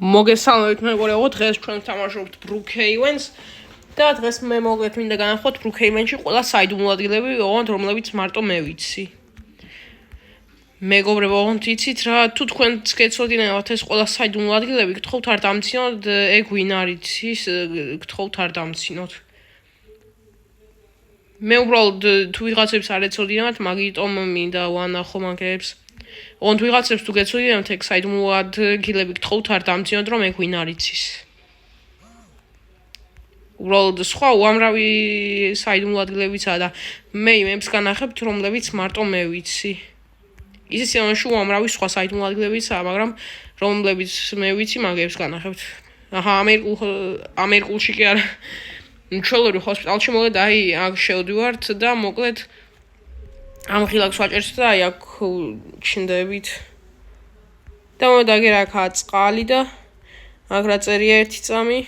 მოგესალმებით მეგობრებო, დღეს ჩვენ ვთამაშობთ Brookhaven-ს და დღეს მე მოგეთ მინდა განახოთ Brookhaven-ში ყველა საიდუმლო ადგილები, რომლებიც მარტო მე ვიცი. მეგობრებო, იცით რა, თუ თქვენც გეცოდინებათ ეს ყველა საიდუმლო ადგილები, გთხოვთ არ დამცინოთ, ეგ ვინ არის ის, გთხოვთ არ დამცინოთ. მე უბრალოდ თუ ვიღაცებს არ ეცოდინებათ, მაგიტომ მინდა ვანახო მაგებს. On თუ ვიღაცებს თუ გეცოდინებთ ეგ საიდუმლო ადგილები, გთხოვთ არ დამცინოთ, რომ ეგ ვინ არის ის. უბრალოდ სხვა უამრავი საიდუმლო ადგილებიცაა და მე იმებს განახებთ, რომლებიც მარტო მე ვიცი. ისე სიამოვნებაში უამრავი სხვა საიდუმლო ადგილებიცაა, მაგრამ რომლებიც მე ვიცი, მაგებს განახებთ. აჰა, ამერიკულში კი არა. მშველური ჰოსპიტალში მოგეთ, აი, აქ შევდივართ და მოკლედ ამ ხილაკს ვაჭერთ და აი აქ ჩნდებით. და მოდით აგერ აქაა წყალი და აქ რა წერია ერთი წამი.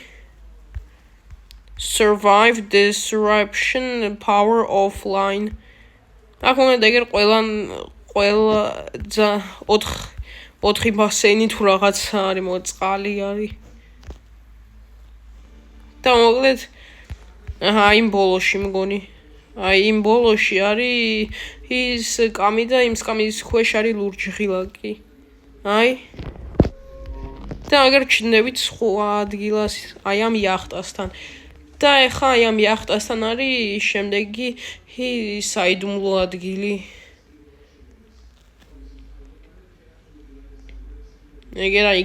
Survive disruption power offline. აქ მოდით აგერ ყველა 4 ბასეინი თუ რაღაც არის, მოწყალი არის. და მოკლედ აჰა, იმ ბოლოში მგონი. აი იმ ბოლოში არის ის კამი და იმ სკამის ქვეშ არის ლურჯი ხილაკი. აი. და აგერ ჩნდებით სხვა ადგილას, აი ამ იახტასთან. და ეხა აი ამ იახტასთან არის შემდეგი საიდუმლო ადგილი. ეგერ აი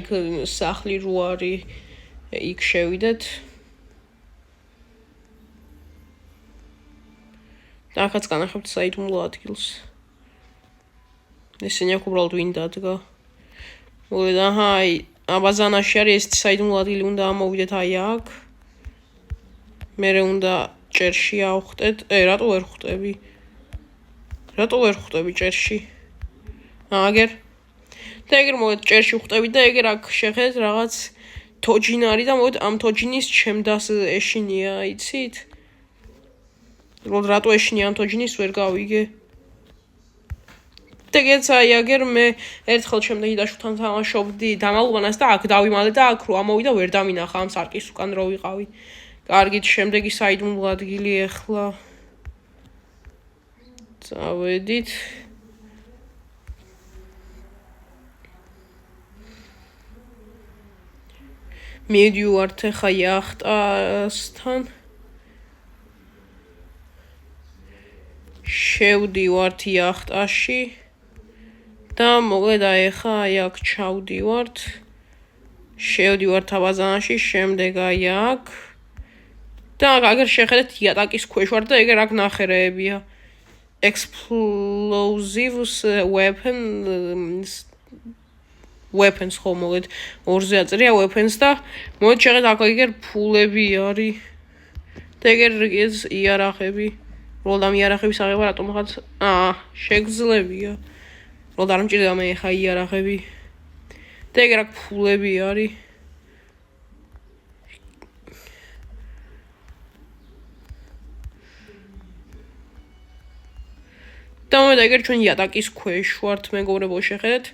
სახლი რო არის, იქ შევიდეთ. და ახაც განახებთ საიდუმლო ადგილს. ესენი აქ უბრალოდ ვინ დადგა. მოგეთ, აჰა, აი აბაზანაში არის ეს საიდუმლო ადგილი, უნდა ამოვიდეთ აი აქ. მერე უნდა ჭერში ავხტეთ. რატო ვერ ხვდები? რატო ვერ ხვდები ჭერში? აგერ. და ეგერ მოგეთ ჭერში ხვდები და ეგერ აქ შეხედეთ რაღაც თოჯინა არის და მოგეთ ამ თოჯინის ჩემდას ეშინია, იცით? რატო ეშინია ამ თოჯინის ვერ გავიგე. ეგეც აი აგერ მე ერთხელ შემდეგი დაშუთან თამაშობდი დამალუბანას და აქ დავიმალე და აქ რო ამოვიდა ვერ დამინახა ამ სარკის უკან რო ვიყავი. კარგით, შემდეგი საიდუმლო ადგილი ეხლა. წავედით. მიდივართ ეხა იახტასთან. შევდივართ იახტაში და მოკლედ აი ეხა აი აქ ჩავდივართ. შევდივართ აბაზანაში, შემდეგ აი აქ. და აგერ შეხედეთ იატაკის ქვეშ ვარ და ეგერ აქ ნახერეებია. Explosives weapons ხო მოგეთ ორზე აწერია weapons და მოდით შეხედეთ აქ ეგერ ფულები არის. და ეგერ იარაღები. როლ ამ იარაღების აღება რატომღაც შეგძლებია. როლ არ მჭირდება მე ხა იარაღები. და ეგერ აქ ფულები არის. და მოდით ეგერ ჩვენ იატაკის ქვეშ ვართ, მეგობრებო, შეხედეთ.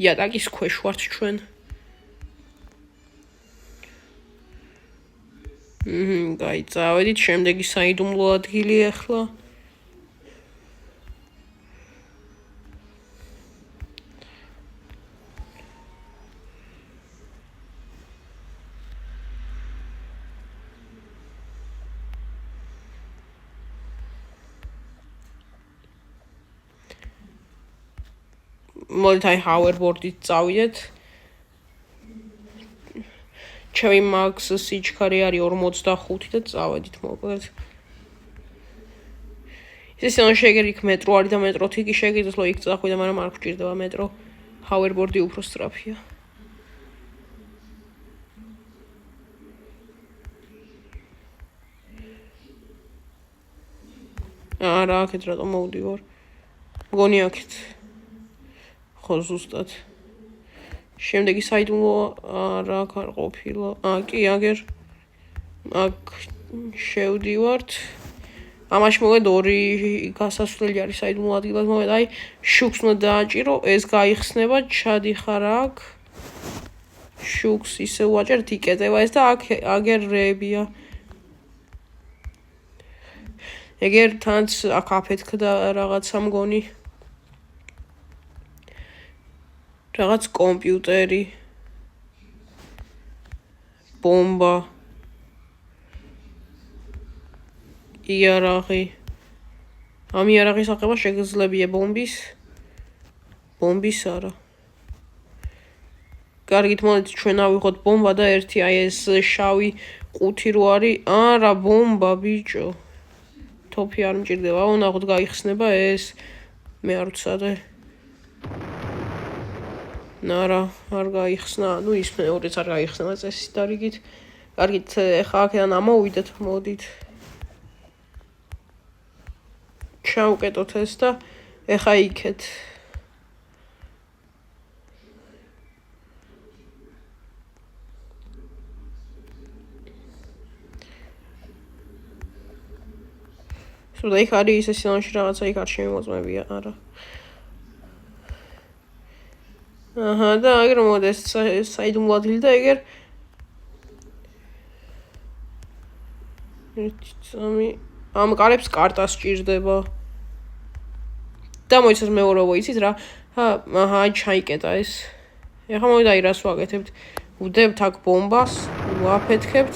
იატაკის ქვეშ ვართ ჩვენ. გაიწავედით, შემდეგი საიდუმლო ადგილი ახლა. მოდით აი hoverboard-ით წავიდეთ. ჩემი max სიჩქარე არის 45 და წავედით მოკლედ. ისე შეგერ იქ მეტრო არის და მეტროთი კი შეგიძლიათ რომ იქ წახვიდე, მაგრამ არ გჭირდება მეტრო. hoverboard-ი უფრო სწრაფია. რა აქეთ რატომ მოვდივარ? მგონი აქეთ. ხო ზუსტად. შემდეგი საიდუმლო რა არ ყოფილა. კი აგერ აქ შევდივართ. ამაში მოგეთ 2 გასასვლელი არის საიდუმლო ადგილად. მოგეთ აი შუქს უნდა დააჭირო, ეს გაიხსნება, ჩადიხარ აქ. შუქს ისე ვაჭერთ იკეტება ეს და აქ აგერ რეებია. ეგერ თანაც აქ აფეთქდა რაღაცა მგონი. რაღაც კომპიუტერი. ბომბა. იარაღი. ამ იარაღის აღება შეგიძლებია ბომბის არა. კარგით, მოდით ჩვენ ავიღოთ ბომბა და ერთი აი ეს შავი ყუთი რო არის. არა, ბომბა ბიჭო. თოფი არ მჭირდება. აუნაღოთ გაიხსნება ეს. მე არ ვცადე. არა, არ გაიხსნა. ნუ ის მეორეც არ გაიხსნა წესით დარიგით. კარგით, ეხა აქედან ამოვიდეთ, მოდით. ჩავკეტოთ ეს და ეხა იქეთ. სულ იქ არის ისე სილონში რაღაცა იქ არ შემოწმებია, არა. აჰა, და ეგრე მოდეს საიდუმლო ადგილი და ეგერ 1 ამ კარებს კარტა სჭირდება. და მოიცეს მეორეობა იცით რა? აჰა, ჩაიკეტა ეს. ეხლა მოვიდა აი რას ვაკეთებთ. ვდებთ აქ ბომბას, ვაფეთქებთ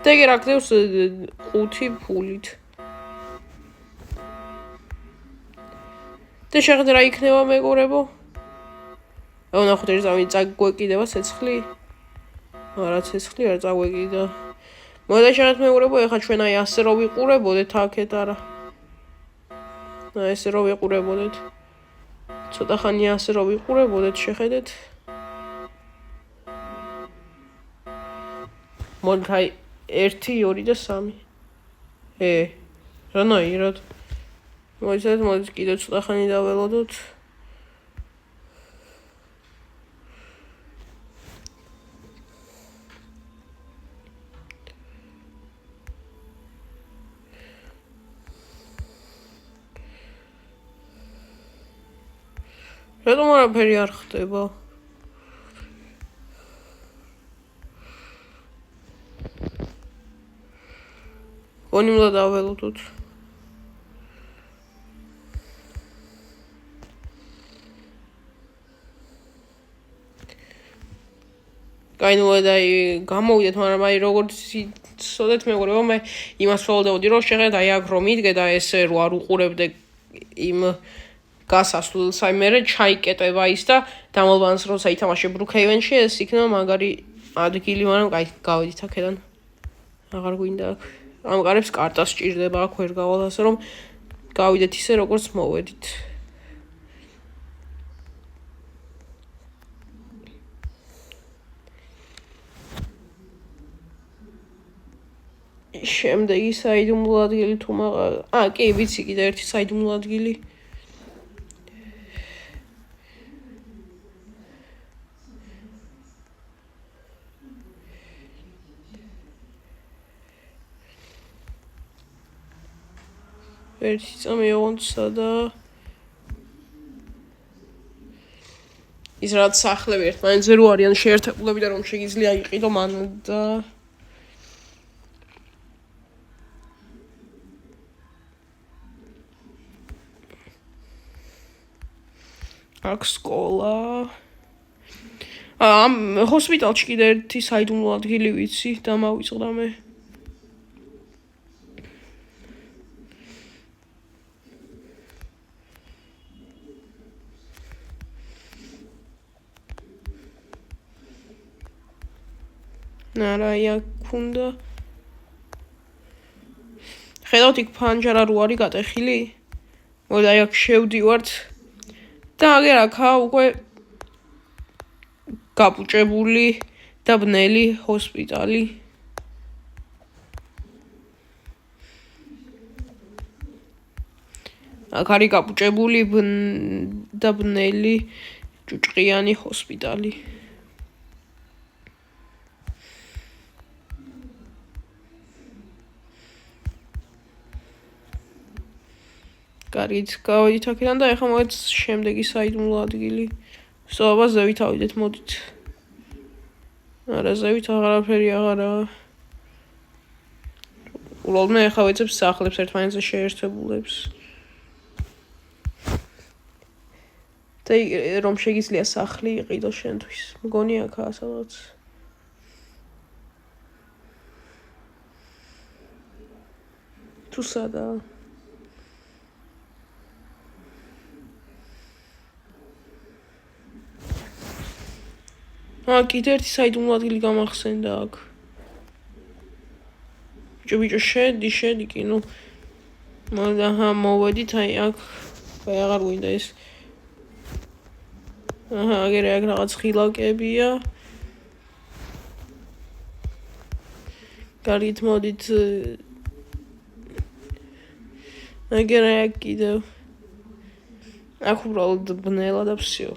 და ეგერ აქდევს 5 ფულით. და შეხედე რა იქნება მეგობრებო? ნახოთ ეს ამი წაგვეკიდება ცეცხლი. არა ცეცხლი არ წაგვეკიდა. მოდა შეხედეთ მეგობრებო, ეხლა ჩვენ აი ასე რო ვიყურებოდეთ აქეთ არა. აი ესე რო ვიყურებოდეთ. ცოტა ხანი ასე რო ვიყურებოდეთ, შეხედეთ. მოდით აი 1, 2 და 3. რანაირად? მოდით კიდევ ცოტა ხანი დაველოდოთ. რატომ არაფერი არ ხდება? გონი უნდა დაველოდოთ. კაი, ნუ აი გამოვიდეთ, მაგრამ აი როგორც ცოდეთ მეგობრებო, მე იმას ველოდებოდი, რომ შეხედეთ აი აქ რომ იდგე და ესე რო არ უყურებდე იმ გასასვლელს, აი მე ჩაიკეტება ის და დამალბანს როცა ითამაშე ბრუკჰეივენში ეს იქნება მაგარი ადგილი, მაგრამ კაი, გავედით აქედან. აღარ გვინდა აქ. ამ კარებს კარტა სჭირდება, აქ ვერ გავალ ასე რომ გავიდეთ ისე როგორც მოვედით. შემდეგი საიდუმლო ადგილი თუ კი, ვიცი კიდე ერთი საიდუმლო ადგილი. ერთი წამეონცა და ის რაც სახლები ერთმანეთზე რო არიან შეერთებულები და რომ შეგიძლია იყიდო მან და აქ სკოლა. ამ ჰოსპიტალში კიდე ერთი საიდუმლო ადგილი ვიცი და მავიწყდა მე. არა, აქ უნდა. ხედავთ იქ ფანჯარა რო არის გატეხილი? მოდა აი აქ შევდივართ. და აგერ აქა უკვე გაბუჭებული და ბნელი ჰოსპიტალი. აქ არის გაბუჭებული და ბნელი ჭუჭყიანი ჰოსპიტალი. კარგით, გავედით აქედან და ეხლა მოვეც შემდეგი საიდუმლო ადგილი. სოაბას ზევით ავიდეთ, მოდით. არა ზევით აღარაფერი აღარაა. უბრალოდ მე ახლა ვეცებ სახლებს ერთმანეთზე შეერთებულებს. და რომ შეგიძლია სახლი იყიდო შენთვის. მგონი აქაა სადღაც. თუ სადაა? კიდე ერთი საიდუმლო ადგილი გამახსენდა აქ. ბიჭო შედი კი ნუ მოვედით აი აქ აი აღარ გვინდა ეს აგერე აქ რაღაც ხილაკებია გარეთ მოდით აგერე აქ კიდევ აქ უბრალოდ ბნელა და всё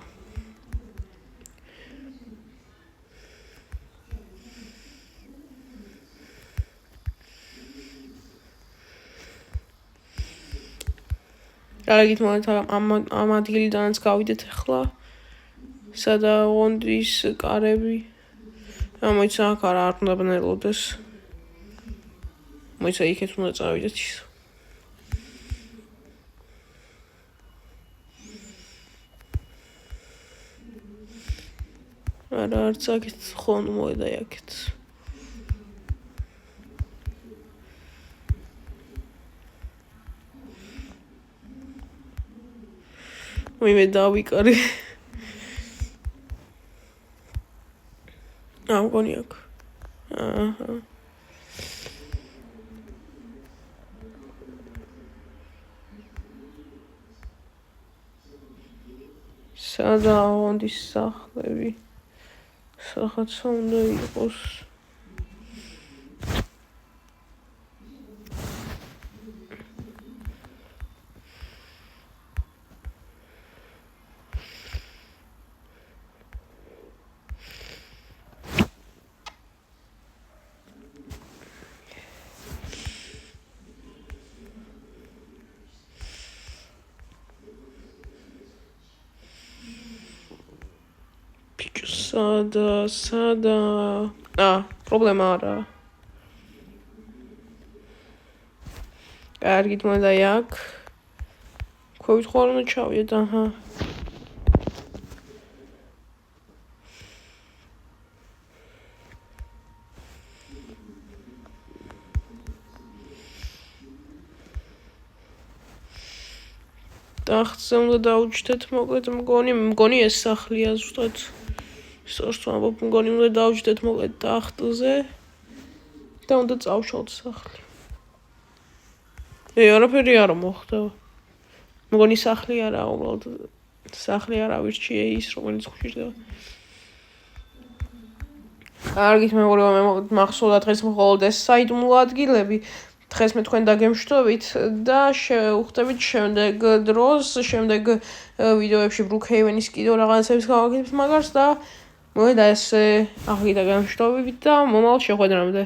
კარგით მოდით ამ ადგილიდანაც გავიდეთ ახლა სადაა ღონდის კარები მოიცა აქ არ უნდა ბნელოდეს მოიცა იქეთ უნდა წავიდეთ ის არა არც აქეთ ხომ მოვიდა აქეთ მე დავიკარი მგონი აქ აჰა სადაა ღონდის სახლები სახაცა უნდა იყოს Sada. პრობლემა არა. კარგით მოდი აქ. ქვევით ხარ უნდა ჩავიდეთ, აჰა. ტახტზე უნდა დავუჯდეთ, მოკლედ მგონი ეს სახლია ზუსტად. Სორს ვამბობ, მგონი უნდა დავუჯდეთ მოკლედ ტახტზე და უნდა წავშალთ სახლი. არაფერი არ მოხდა. მგონი სახლი არა, უბრალოდ სახლი არ ავირჩიე ის, რომელიც გვჭირდება. კარგით მეგობრებო, მე მახსოვდა დღეს მხოლოდ ეს საიდუმლო ადგილები. დღეს მე თქვენ დაგემშვიდობით და შევხვდებით შემდეგ დროს, შემდეგ ვიდეოებში Brookhaven-ის კიდევ რაღაცებს გავაკეთებთ მაგას და მოედა ეს აღიდა გამშვიდობით და მომავალ შეხვედრამდე.